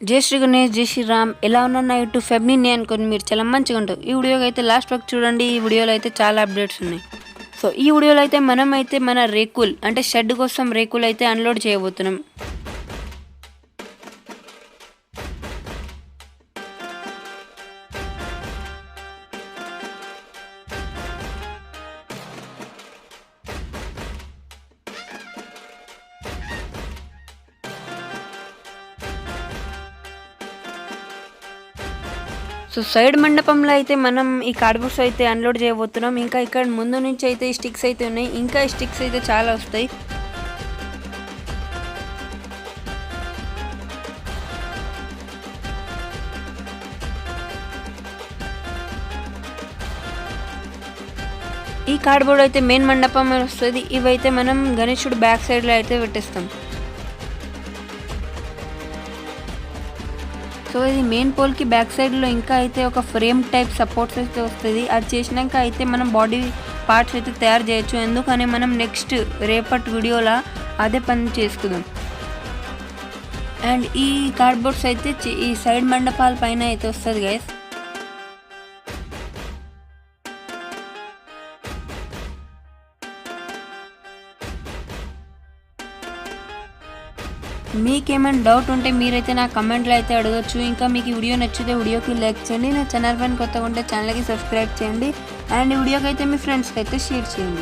జై శ్రీ గణేష్, జై శ్రీరామ్. ఎలా ఉన్నారు నా యూట్యూబ్ ఫ్యామిలీ? నేను అనుకోండి మీరు చాలా మంచిగా ఉంటారు. ఈ వీడియోకి అయితే లాస్ట్ వరకు చూడండి. ఈ వీడియోలో అయితే చాలా అప్డేట్స్ ఉన్నాయి. సో ఈ వీడియోలో అయితే మనం అయితే మన రేకుల్ అంటే షెడ్ కోసం రేకుల్ అయితే అన్లోడ్ చేయబోతున్నాం. సో సైడ్ మండపంలో అయితే మనం ఈ కార్డ్బోర్డ్స్ అయితే అన్లోడ్ చేయబోతున్నాం. ఇంకా ఇక్కడ ముందు నుంచి అయితే ఈ స్టిక్స్ అయితే ఉన్నాయి. ఇంకా ఈ స్టిక్స్ అయితే చాలా వస్తాయి. ఈ కార్డ్బోర్డ్ అయితే మెయిన్ మండపం వస్తుంది. ఇవైతే మనం గణేశుడు బ్యాక్ సైడ్లో అయితే పెట్టేస్తాం. సో ఇది మెయిన్ పోల్కి బ్యాక్ సైడ్లో ఇంకా అయితే ఒక ఫ్రేమ్ టైప్ సపోర్ట్స్ అయితే వస్తుంది. అది చేసినాక అయితే మనం బాడీ పార్ట్స్ అయితే తయారు చేయొచ్చు. ఎందుకని మనం నెక్స్ట్ రేపటి వీడియోలో అదే పని చేసుకుందాం. అండ్ ఈ కార్డ్బోర్డ్స్ అయితే ఈ సైడ్ మండపాల పైన అయితే వస్తుంది గైస్. మీకేమైనా డౌట్ ఉంటే మీరైతే నా కమెంట్లో అయితే అడగచ్చు. ఇంకా మీకు ఈ వీడియో నచ్చితే వీడియోకి లైక్ చేయండి. నా ఛానల్ పైన కొత్తగా ఉంటే ఛానల్కి సబ్స్క్రైబ్ చేయండి. అండ్ ఈ వీడియోకి అయితే మీ ఫ్రెండ్స్కి అయితే షేర్ చేయండి.